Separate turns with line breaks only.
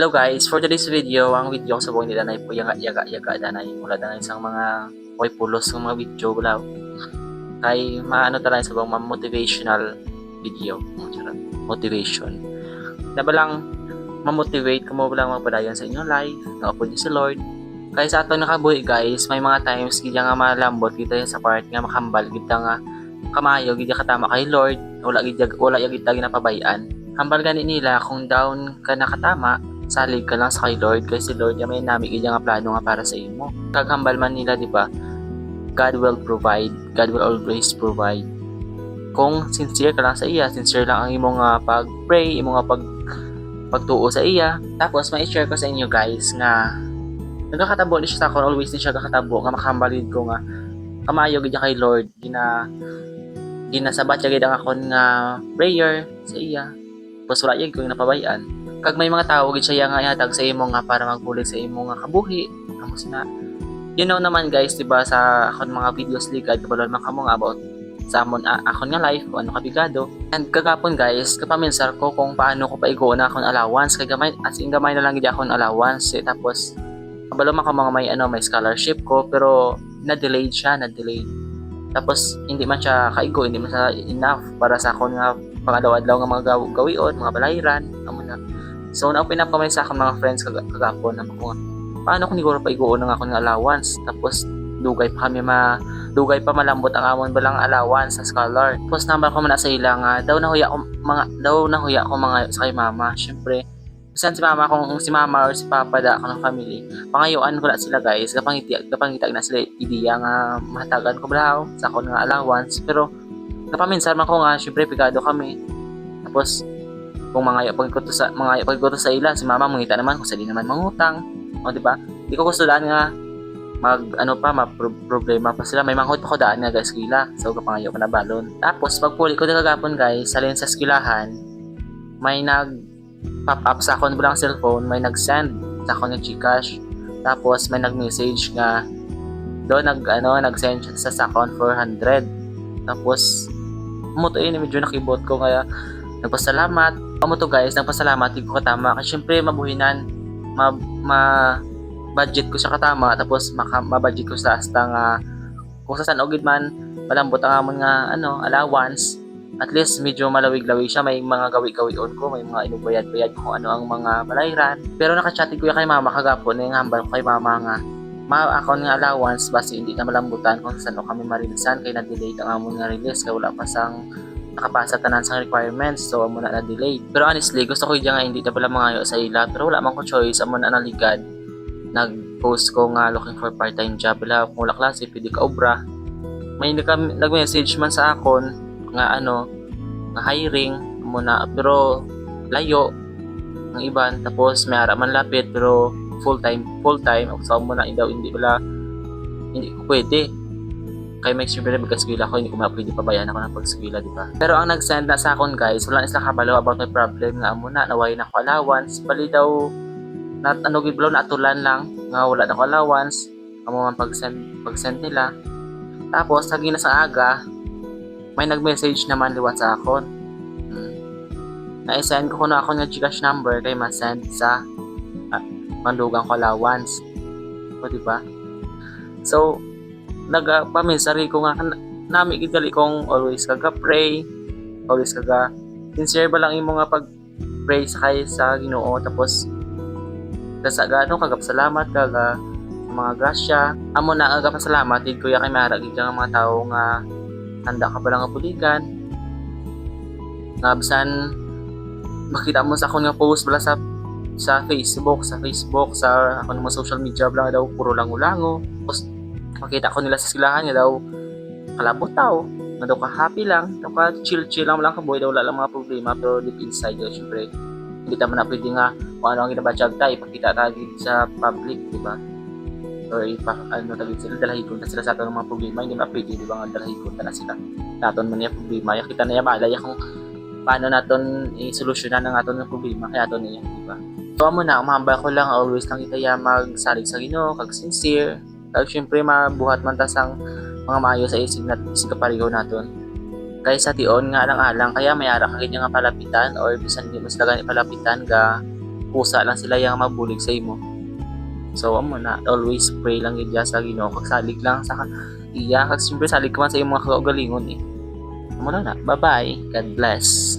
Hello guys, for today's video, ang video ko sa buong nila na po yaga danay mula danay sa mga way pulos ng mga video bulaw. Kay maano talaga sa buong motivational video, motivation. Na balang ma-motivate kamo balang magpadayon sa inyong life, naupod niyo si Lord. Kay sa ato nakabuhi guys, may mga times gid nga malambot kita sa part nga makambal gid nga kamayo gid katama kay Lord, wala gid ginapabayaan. Hambal gani nila kung down ka nakatama, salig ka lang sa kay Lord kasi Lord may nami nga plano nga para sa imo. Kaghambal man nila, di ba? God will provide. God will always provide. Kung sincere ka lang sa iya, sincere lang ang imong pag-pray, imong pagtuo sa iya. Tapos mai-share ko sa inyo guys nga nagkakatabo ni siya sa akon, always ni siya kakatabo nga makambalid ko nga kamayo gid kay Lord, ginasabat gid ang akon nga prayer sa iya. Tapos wala yun kung napabayaan. Kag may mga tao gid siya nga yatag sa imo nga para magbulig sa imo nga kabuhi. Amos na. You know naman guys, diba sa akon mga videos ligad kabalon man kamo nga about sa amon akon nga life kung ano kabigado. And kagapon guys, kapaminsar ko kung paano ko paigo na akon allowance kay gamay as in gamay na lang gid akon allowance tapos kabalo man ka mga may scholarship ko pero na-delayed siya. Tapos hindi man siya kaigo, hindi man siya enough para sa akon nga pangadaw-adlaw nga mga gawion, mga balayran, amo na. So na-open up kami sa akong mga friends kagapon na ko paano kung siguro paigoon ng akong allowance tapos dugay pa malambot ang amon balang allowance sa scholar. Tapos number ko man sa ila nga daw nahuya ko mga sa kay mama. Syempre bisan si mama kung si mama or si papa da ako ng family pangayuan ko na sila guys kapangitag na sila ideya nga mahatagan ko balaw sa akong nga allowance pero napaminsan man ko nga syempre pigado kami. Tapos kung mga pagkuto sa ila si mama mangita naman kung sa di naman mangutang, o di ba? Di ko gusto daan nga problema pa sila, may manghut pa ko daan nga guys kila so kapangayo ko na balon. Tapos pagpuli ko kagapon guys salin sa eskwelahan may nag pop up sa akon bilang cellphone, may nag-send sa akon ng GCash. Tapos may nag-message nga doon nag-send siya sa akon 400. Tapos muto medyo nakibot ko kaya nagpasalamat. To guys, nagpasalamat ko katama kasi syempre mabuhinan budget ko sa katama tapos ma-budget ko sa hasta nga kung sa San Ogid man malambot ang amon nga allowance. At least medyo malawig-lawig siya, may mga gawi-gawion ko, may mga inubayad-bayad ko ano ang mga balayran. Pero nakachatting ko kay mama kagapon yung hambal ko kay mama nga akon nga allowance basi hindi na malambutan kung saan kami marilisan kay na-delay ang amon nga release kay wala pa sang nakapasa tanan sang requirements so amo na delay. Pero honestly gusto ko nga hindi na pala mangayo sa ila pero wala man ko choice amo na naligad. Nag-post ko nga looking for part-time job wala kung wala klase pwede ka obra. May nag-message man sa akon nga nga hiring muna pero layo ng iban tapos may ara man lapit pero full time so mo na daw hindi ko pwede kay may syempre magkaskwela ko hindi ko mapwede pabayaan ako ng pagskwela, di ba? Pero ang nag-send na sa akon guys wala na sila kabalo about my problem nga amo na naway na ko allowance bali daw giblaw na atulan lang nga wala na ko allowance amo man pag-send nila. Tapos lagi na sa aga may nag-message naman liwat sa akon. Na-send ko na ako ng GCash number kay ma-send sa mandugang ko allowance. O diba? So, nagpaminsari ko nga nami gigali kong always pray, always sincere ba lang yung mga pag-pray sa Ginoo tapos kagapasalamat mga grasya. Amo na kagapasalamat din kuya kay mara gid nga mga tao nga handa ka ba lang nga buligan nga bisan makita mo sa akong nga post bala sa Facebook sa akong mga social media bala daw puro lango-lango. Tapos makita ko nila sa silahan nga daw kalabot tao nga daw ka happy lang daw ka chill lang kaboy daw wala lang mga problema pero deep inside daw syempre hindi naman na pwede nga kung ano ang ginabadyag tayo ipakita tayo sa public, di ba? Or tagit sila dalahigon na sila sa ato ng mga problema hindi na pwede, di ba nga dalahigon na sila naton man yung problema kita na yung malaya kung paano naton isolusyonan ang aton ng problema kaya aton niya, di ba? So amo na umahambal ko lang always lang itaya magsalig sa Ginoo kag sincere kag syempre mabuhat man tasang mga maayo sa isig kapareho naton kay sa tion nga alang-alang kaya may ara kagid nga palapitan or bisan di mas dagan ipalapitan ga kusa lang sila yang mabulig sa imo. So amo na, always pray lang gid sa Ginoo, kag salig lang sa iya, kag siyempre salig ka man sa imong mga kaugalingon eh. Amo na, bye bye, God bless.